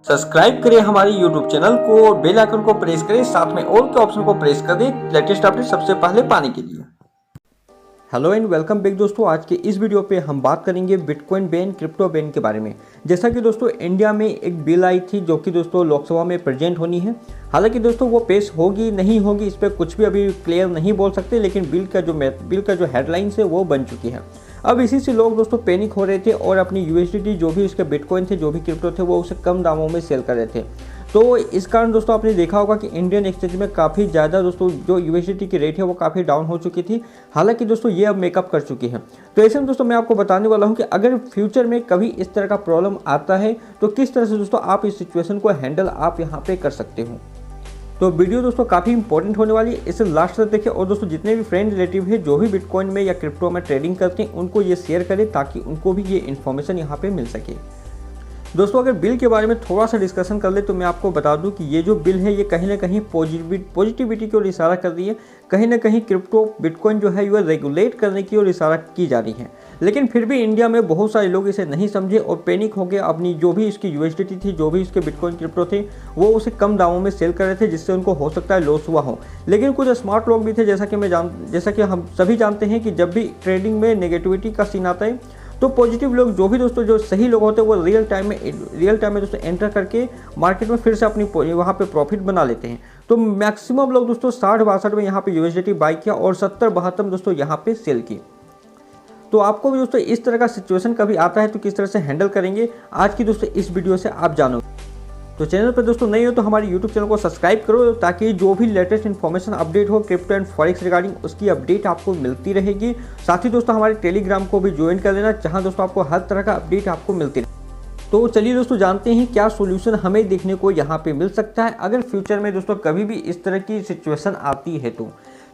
Subscribe करें हमारे YouTube channel को और बेल आइकन को प्रेस करें, साथ में ऑल के ऑप्शन को प्रेस कर दें लेटेस्ट अपडेट सबसे पहले पाने के लिए। हेलो एंड वेलकम बैक दोस्तों। आज के इस वीडियो पे हम बात करेंगे बिटकॉइन बैन, क्रिप्टो बैन के बारे में। जैसा कि दोस्तों इंडिया में एक बिल आई थी जो कि दोस्तों लोकसभा में प्रेजेंट होनी है। हालांकि दोस्तों वो पेश होगी नहीं होगी इस पर कुछ भी अभी क्लियर नहीं बोल सकते, लेकिन बिल का जो हेडलाइंस है वो बन चुकी है। अब इसी से लोग दोस्तों पैनिक हो रहे थे और अपनी यूएसडीटी जो भी उसके बिटकॉइन थे, जो भी क्रिप्टो थे, वो उसे कम दामों में सेल कर रहे थे। तो इस कारण दोस्तों आपने देखा होगा कि इंडियन एक्सचेंज में काफ़ी ज़्यादा दोस्तों जो यूएसडीटी की रेट है वो काफ़ी डाउन हो चुकी थी। हालांकि दोस्तों ये अब मेकअप कर चुकी है। तो ऐसे में दोस्तों मैं आपको बताने वाला हूं कि अगर फ्यूचर में कभी इस तरह का प्रॉब्लम आता है तो किस तरह से दोस्तों आप इस सिचुएशन को हैंडल आप यहाँ पे कर सकते हो। तो वीडियो दोस्तों काफ़ी इंपॉर्टेंट होने वाली है, इसे लास्ट तक देखें। और दोस्तों जितने भी फ्रेंड रिलेटिव है जो भी बिटकॉइन में या क्रिप्टो में ट्रेडिंग करते हैं उनको ये शेयर करें ताकि उनको भी ये इन्फॉर्मेशन यहाँ पे मिल सके। दोस्तों अगर बिल के बारे में थोड़ा सा डिस्कशन कर ले तो मैं आपको बता दूं कि ये जो बिल है ये कहीं ना कहीं पॉजिटिविटी की ओर इशारा कर रही है। कहीं ना कहीं क्रिप्टो बिटकॉइन जो है ये रेगुलेट करने की ओर इशारा की जा रही है। लेकिन फिर भी इंडिया में बहुत सारे लोग इसे नहीं समझे और पैनिक हो गए। अपनी जो भी इसकी यूएसडीटी थी, जो भी इसके बिटकॉइन क्रिप्टो थे, वो उसे कम दामों में सेल कर रहे थे, जिससे उनको हो सकता है लॉस हुआ हो। लेकिन कुछ स्मार्ट लोग भी थे, जैसा कि हम सभी जानते हैं कि जब भी ट्रेडिंग में नेगेटिविटी का सीन आता है तो पॉजिटिव लोग जो भी दोस्तों जो सही लोग होते हैं वो रियल टाइम में दोस्तों एंटर करके मार्केट में फिर से अपनी वहाँ पे प्रॉफिट बना लेते हैं। तो मैक्सिमम लोग दोस्तों 60-62 में यहाँ पे यूएसडीटी बाई किया और 70-72 में दोस्तों यहाँ पे सेल की। तो आपको भी दोस्तों इस तरह का सिचुएशन कभी आता है तो किस तरह से हैंडल करेंगे, आज की दोस्तों इस वीडियो से आप जानोगे। तो चैनल पर दोस्तों नए हो तो हमारे YouTube चैनल को सब्सक्राइब करो ताकि जो भी लेटेस्ट इन्फॉर्मेशन अपडेट हो क्रिप्टो एंड फॉरेक्स रिगार्डिंग उसकी अपडेट आपको मिलती रहेगी। साथ ही दोस्तों हमारे टेलीग्राम को भी ज्वाइन कर लेना, जहां दोस्तों आपको हर तरह का अपडेट आपको मिलती रहे। तो चलिए दोस्तों जानते हैं क्या सोल्यूशन हमें देखने को यहाँ पे मिल सकता है अगर फ्यूचर में दोस्तों कभी भी इस तरह की सिचुएशन आती है।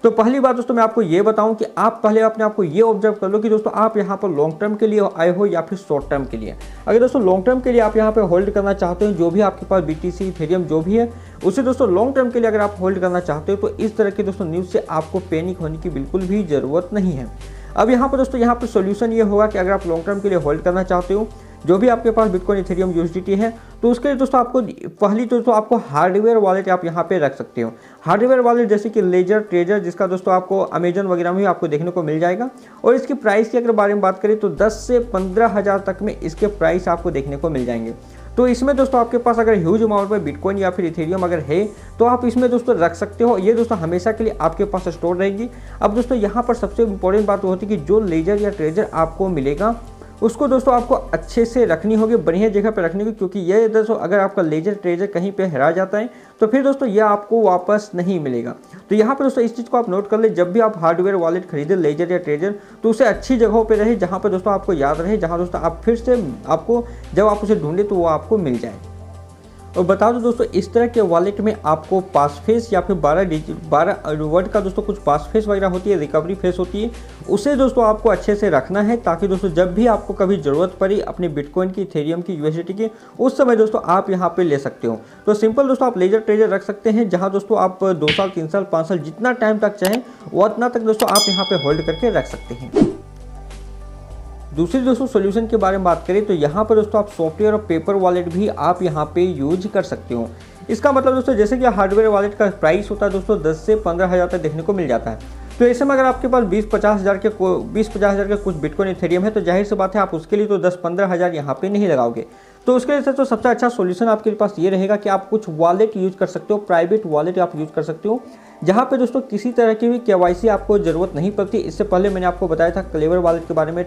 तो पहली बात दोस्तों मैं आपको ये बताऊं कि आप पहले अपने आप को ये ऑब्जर्व कर लो कि दोस्तों आप यहाँ पर लॉन्ग टर्म के लिए आए हो या फिर शॉर्ट टर्म के लिए। अगर दोस्तों लॉन्ग टर्म के लिए आप यहाँ पे होल्ड करना चाहते हो, जो भी आपके पास बीटीसी इथेरियम जो भी है उसे दोस्तों लॉन्ग टर्म के लिए अगर आप होल्ड करना चाहते हो तो इस तरह के दोस्तों न्यूज़ से आपको पैनिक होने की बिल्कुल भी ज़रूरत नहीं है। अब यहाँ पर दोस्तों यहाँ पर सोल्यूशन ये होगा कि अगर आप लॉन्ग टर्म के लिए होल्ड करना चाहते हो जो भी आपके पास बिटकॉइन इथेरियम यूएसडीटी है तो उसके लिए दोस्तों आपको पहली तो दोस्तों आपको हार्डवेयर वॉलेट आप यहाँ पे रख सकते हो। हार्डवेयर वॉलेट जैसे कि लेजर, ट्रेजर, जिसका दोस्तों आपको अमेजन वगैरह में आपको देखने को मिल जाएगा। और इसकी प्राइस की अगर बारे में बात करें तो 10 से 15 हज़ार तक में इसके प्राइस आपको देखने को मिल जाएंगे। तो इसमें दोस्तों आपके पास अगर ह्यूज अमाउंट में बिटकॉइन या फिर इथेरियम अगर है तो आप इसमें दोस्तों रख सकते हो। ये दोस्तों हमेशा के लिए आपके पास स्टोर रहेगी। अब दोस्तों यहाँ पर सबसे इंपॉर्टेंट बात होती है कि जो लेजर या ट्रेजर आपको मिलेगा उसको दोस्तों आपको अच्छे से रखनी होगी, बढ़िया जगह पर रखनी होगी, क्योंकि ये दोस्तों अगर आपका लेजर ट्रेजर कहीं पे हेरा जाता है तो फिर दोस्तों ये आपको वापस नहीं मिलेगा। तो यहाँ पर दोस्तों इस चीज़ को आप नोट कर ले, जब भी आप हार्डवेयर वॉलेट खरीदे लेजर या ट्रेजर तो उसे अच्छी जगहों पे रहे जहाँ पर दोस्तों आपको याद रहे, जहाँ दोस्तों आप फिर से आपको जब आप उसे ढूंढे तो वो आपको मिल जाए। और बता दो दोस्तों इस तरह के वॉलेट में आपको पास फेस या फिर 12 वर्ड का दोस्तों कुछ पास फेस वगैरह होती है, रिकवरी फेस होती है, उसे दोस्तों आपको अच्छे से रखना है ताकि दोस्तों जब भी आपको कभी ज़रूरत पड़ी अपने बिटकॉइन की, इथेरियम की, यूएसडीटी की, उस समय दोस्तों आप यहाँ पे ले सकते हो। तो सिंपल दोस्तों आप लेजर ट्रेजर रख सकते हैं जहाँ दोस्तों आप 2 साल, 3 साल, 5 साल जितना टाइम तक चाहें उतना तक दोस्तों आप यहाँ पे होल्ड करके रख सकते हैं। दूसरी दोस्तों सोल्यूशन के बारे में बात करें तो यहाँ पर दोस्तों आप सॉफ्टवेयर और पेपर वॉलेट भी आप यहाँ पे यूज कर सकते हो। इसका मतलब दोस्तों जैसे कि हार्डवेयर वॉलेट का प्राइस होता है दोस्तों 10 से 15 हज़ार तक देखने को मिल जाता है। तो ऐसे में अगर आपके पास 20-50 हज़ार के कुछ बिटकॉइन इथेरियम है तो जाहिर सी बात है आप उसके लिए तो 10-15 हज़ार यहाँ पे नहीं लगाओगे। तो उसके लिए तो सबसे अच्छा सोल्यूशन आपके पास ये रहेगा कि आप कुछ वॉलेट यूज कर सकते हो, प्राइवेट वॉलेट आप यूज कर सकते हो जहाँ पे दोस्तों किसी तरह की भी केवाईसी आपको ज़रूरत नहीं पड़ती। इससे पहले मैंने आपको बताया था क्लेवर वॉलेट के बारे में,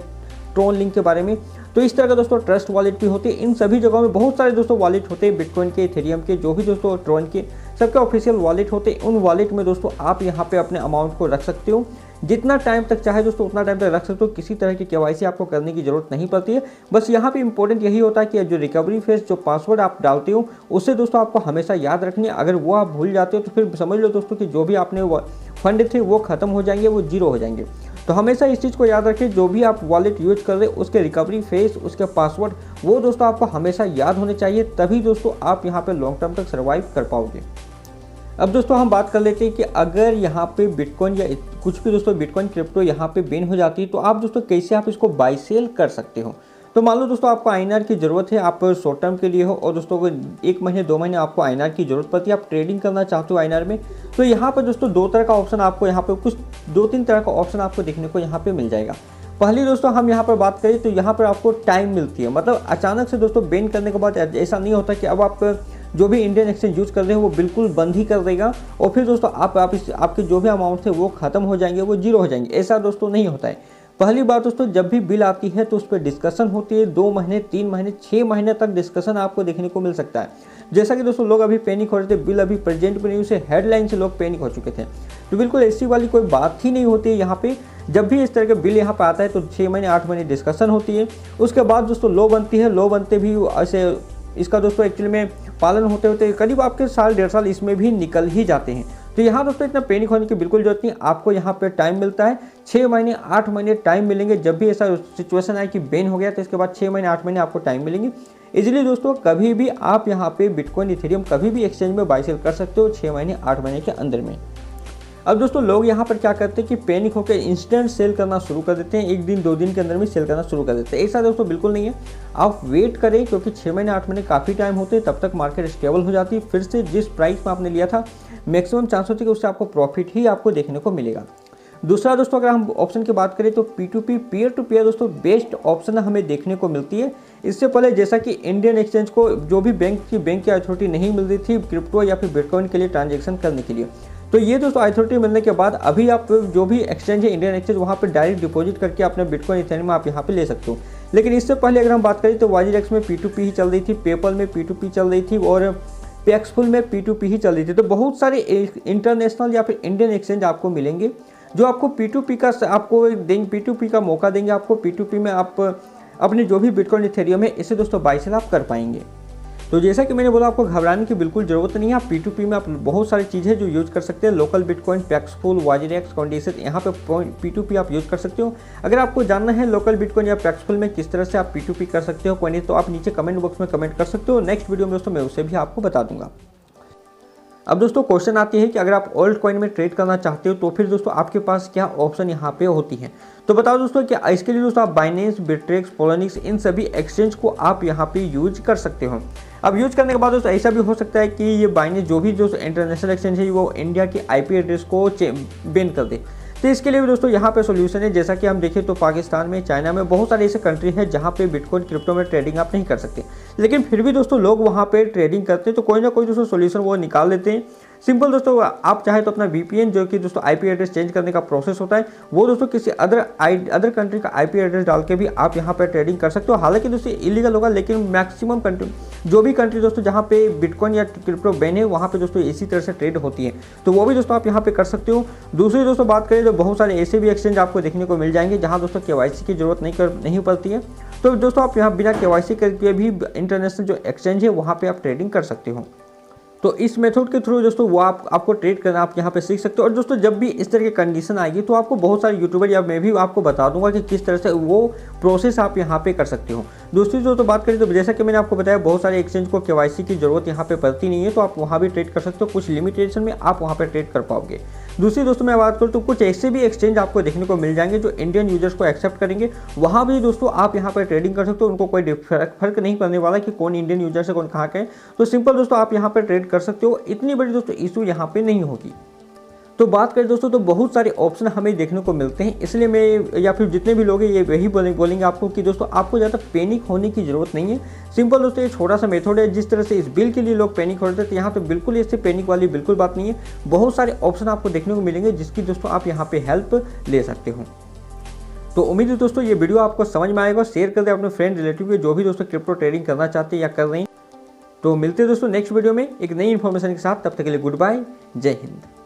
ट्रोन लिंक के बारे में। तो इस तरह का दोस्तों ट्रस्ट वॉलेट भी होती है। इन सभी जगहों में बहुत सारे दोस्तों वॉलेट होते हैं, बिटकॉइन के, इथेरियम के, जो भी दोस्तों ट्रोन के, सबके ऑफिशियल वॉलेट होते हैं। उन वॉलेट में दोस्तों आप यहाँ पे अपने अमाउंट को रख सकते हो, जितना टाइम तक चाहे दोस्तों उतना टाइम तक रख सकते हो। किसी तरह की केवाईसी आपको करने की जरूरत नहीं पड़ती है। बस यहाँ पे इंपॉर्टेंट यही होता है कि जो रिकवरी फेस, जो पासवर्ड आप डालते हो उससे दोस्तों आपको हमेशा याद रखनी है। अगर वो आप भूल जाते हो तो फिर समझ लो दोस्तों कि जो भी आपने फंड थे वो खत्म हो जाएंगे, वो जीरो हो जाएंगे। तो हमेशा इस चीज़ को याद रखें, जो भी आप वॉलेट यूज कर रहे हैं उसके रिकवरी फेस, उसके पासवर्ड वो दोस्तों आपको हमेशा याद होने चाहिए, तभी दोस्तों आप यहाँ पे लॉन्ग टर्म तक सर्वाइव कर पाओगे। अब दोस्तों हम बात कर लेते हैं कि अगर यहाँ पे बिटकॉइन या कुछ भी दोस्तों बिटकॉइन क्रिप्टो यहाँ पे बैन हो जाती है तो आप दोस्तों कैसे आप इसको बाई सेल कर सकते हो। तो मान लो दोस्तों आपको INR की ज़रूरत है, आप शॉर्ट टर्म के लिए हो और दोस्तों को 1 महीने 2 महीने आपको INR की ज़रूरत पड़ती है, आप ट्रेडिंग करना चाहते हो INR में, तो यहाँ पर दोस्तों 2 तरह का ऑप्शन आपको यहाँ पे कुछ 2-3 तरह का ऑप्शन आपको देखने को यहाँ पे मिल जाएगा। पहली दोस्तों हम यहाँ पर बात करें तो यहाँ पर आपको टाइम मिलती है, मतलब अचानक से दोस्तों बैन करने के बाद ऐसा नहीं होता कि अब आप जो भी इंडियन एक्सचेंज यूज़ कर रहे हैं वो बिल्कुल बंद ही कर देगा और फिर दोस्तों आपके जो भी अमाउंट थे वो खत्म हो जाएंगे, वो जीरो हो जाएंगे, ऐसा दोस्तों नहीं होता है। पहली बात दोस्तों, जब भी बिल आती है तो उस पर डिस्कशन होती है, 2 महीने 3 महीने 6 महीने तक डिस्कशन आपको देखने को मिल सकता है। जैसा कि दोस्तों लोग अभी पैनिक हो रहे थे, बिल अभी प्रेजेंट में नहीं, उसे हेडलाइन से लोग पैनिक हो चुके थे, तो बिल्कुल ऐसी वाली कोई बात ही नहीं होती है यहाँ पे। जब भी इस तरह का बिल यहाँ पर आता है तो 6 महीने 8 महीने डिस्कशन होती है, उसके बाद दोस्तों लो बनती है, लो बनते भी ऐसे इसका दोस्तों एक्चुअली में पालन होते होते करीब आपके साल 1.5 साल इसमें भी निकल ही जाते हैं। तो यहाँ दोस्तों इतना पैनिक होने की बिल्कुल जरूरत नहीं, आपको यहाँ पे टाइम मिलता है 6 महीने 8 महीने टाइम मिलेंगे। जब भी ऐसा सिचुएशन आए कि बैन हो गया तो इसके बाद 6 महीने 8 महीने आपको टाइम मिलेंगे। इजीली दोस्तों कभी भी आप यहाँ पे बिटकॉइन इथेरियम कभी भी एक्सचेंज में बाय सेल कर सकते हो 6 महीने 8 महीने के अंदर में। अब दोस्तों लोग यहाँ पर क्या करते हैं कि पैनिक होकर इंस्टेंट सेल करना शुरू कर देते हैं, 1 दिन 2 दिन के अंदर में सेल करना शुरू कर देते हैं। ऐसा दोस्तों बिल्कुल नहीं है, आप वेट करें क्योंकि 6 महीने 8 महीने काफ़ी टाइम होते हैं, तब तक मार्केट स्टेबल हो जाती है, फिर से जिस प्राइस में आपने लिया था मैक्सिमम चांस होती है कि उससे आपको प्रॉफिट ही आपको देखने को मिलेगा। दूसरा दोस्तों अगर हम ऑप्शन की बात करें तो P2P पीयर टू पीयर दोस्तों बेस्ट ऑप्शन हमें देखने को मिलती है। इससे पहले जैसा कि इंडियन एक्सचेंज को जो भी बैंक की अथॉरिटी नहीं मिल रही थी क्रिप्टो या फिर बिटकॉइन के लिए ट्रांजेक्शन करने के लिए, तो ये दोस्तों अथॉरिटी मिलने के बाद अभी आप जो भी एक्सचेंज है इंडियन एक्सचेंज वहाँ पर डायरेक्ट डिपॉजिट करके अपने बिटकॉइन इथेरियम आप यहाँ पे ले सकते हो। लेकिन इससे पहले अगर हम बात करें तो YZX में P2P ही चल रही थी, पेपल में P2P चल रही थी और पैक्सफुल में P2P ही चल रही थी। तो बहुत सारे इंटरनेशनल या फिर इंडियन एक्सचेंज आपको मिलेंगे जो आपको P2P का मौका देंगे, आपको P2P में आप अपने जो भी बिटकॉइन इथेरियम है इसे दोस्तों बाय सेल आप कर पाएंगे। तो जैसा कि मैंने बोला आपको घबराने की बिल्कुल ज़रूरत नहीं है, आप P2P में आप बहुत सारी चीज़ें जो यूज़ कर सकते हैं, लोकल बिटकॉइन, पैक्सफुल, YZX, कॉन्डिसेट, यहाँ पे P2P आप यूज़ कर सकते हो। अगर आपको जानना है लोकल बिटकॉइन या पैक्सफुल में किस तरह से आप P2P कर सकते हो कोई नहीं, तो आप नीचे कमेंट बॉक्स में कमेंट कर सकते हो। नेक्स्ट वीडियो में दोस्तों मैं उसे भी आपको बता दूंगा। अब दोस्तों क्वेश्चन आती है कि अगर आप ओल्ड कॉइन में ट्रेड करना चाहते हो तो फिर दोस्तों आपके पास क्या ऑप्शन यहाँ पे होती है। तो बताओ दोस्तों कि इसके लिए दोस्तों आप बाइनेंस, बिटरेक्स, पोलोनिक्स इन सभी एक्सचेंज को आप यहाँ पे यूज कर सकते हो। अब यूज करने के बाद दोस्तों ऐसा भी हो सकता है कि ये बाइनेंस जो भी दोस्तों इंटरनेशनल एक्सचेंज है वो इंडिया की IP एड्रेस को बैन कर दे। तो इसके लिए भी दोस्तों यहाँ पे सोल्यूशन है। जैसा कि हम देखें तो पाकिस्तान में, चाइना में बहुत सारे ऐसे कंट्री है जहाँ पे बिटकॉइन क्रिप्टो में ट्रेडिंग आप नहीं कर सकते, लेकिन फिर भी दोस्तों लोग वहाँ पे ट्रेडिंग करते हैं, तो कोई ना कोई दोस्तों सोल्यूशन वो निकाल देते हैं। सिंपल दोस्तों आप चाहे तो अपना VPN जो कि दोस्तों IP एड्रेस चेंज करने का प्रोसेस होता है वो दोस्तों किसी अदर कंट्री का IP एड्रेस डाल के भी आप यहाँ पे ट्रेडिंग कर सकते हो। हालांकि दोस्तों इलीगल होगा, लेकिन मैक्सिमम कंट्री जो भी कंट्री दोस्तों जहाँ पे बिटकॉइन या क्रिप्टो बैन है वहाँ पे दोस्तों इसी तरह से ट्रेड होती है, तो वो भी दोस्तों आप यहाँ पे कर सकते हो। दूसरी दोस्तों बात करें तो बहुत सारे ऐसे भी एक्सचेंज आपको देखने को मिल जाएंगे जहाँ दोस्तों KYC की जरूरत नहीं पड़ती है, तो दोस्तों आप यहाँ बिना KYC करके भी इंटरनेशनल जो एक्सचेंज है वहाँ पे आप ट्रेडिंग कर सकते हो। तो इस मेथड के थ्रू दोस्तों वो आपको ट्रेड करना आप यहाँ पे सीख सकते हो। और दोस्तों जब भी इस तरह की कंडीशन आएगी तो आपको बहुत सारे यूट्यूबर या मैं भी आपको बता दूंगा कि किस तरह से वो प्रोसेस आप यहाँ पे कर सकते हो। दूसरी जो तो बात करें तो जैसा कि मैंने आपको बताया बहुत सारे एक्सचेंज को KYC की जरूरत यहाँ पे पड़ती नहीं है, तो आप वहाँ भी ट्रेड कर सकते हो, कुछ लिमिटेशन में आप वहाँ पे ट्रेड कर पाओगे। दूसरी दोस्तों मैं बात करूँ तो कुछ ऐसे भी एक्सचेंज आपको देखने को मिल जाएंगे जो इंडियन यूजर्स को एक्सेप्ट करेंगे, वहाँ भी दोस्तों आप यहाँ पर ट्रेडिंग कर सकते हो। उनको कोई फर्क नहीं पड़ने वाला कि कौन इंडियन यूजर से कौन कहाँ का है, तो सिंपल दोस्तों आप यहाँ पर ट्रेड कर सकते हो, इतनी बड़ी दोस्तों इशू यहाँ पे नहीं होगी। तो बात करें दोस्तों तो बहुत सारे ऑप्शन हमें देखने को मिलते हैं, इसलिए मैं या फिर जितने भी लोग हैं ये वही बोलेंगे आपको कि दोस्तों आपको ज़्यादा पैनिक होने की ज़रूरत नहीं है। सिंपल दोस्तों ये छोटा सा मेथड है, जिस तरह से इस बिल के लिए लोग पैनिक हो रहे थे तो यहाँ तो बिल्कुल इससे पैनिक वाली बिल्कुल बात नहीं है। बहुत सारे ऑप्शन आपको देखने को मिलेंगे जिसकी दोस्तों आप यहाँ पे हेल्प ले सकते हो। तो उम्मीद है दोस्तों ये वीडियो आपको समझ में आएगा, शेयर कर दे अपने फ्रेंड रिलेटिव के जो भी दोस्तों क्रिप्टो ट्रेडिंग करना चाहते हैं या कर रहे हैं। तो मिलते हैं दोस्तों नेक्स्ट वीडियो में एक नई इन्फॉर्मेशन के साथ, तब तक के लिए गुड बाय, जय हिंद।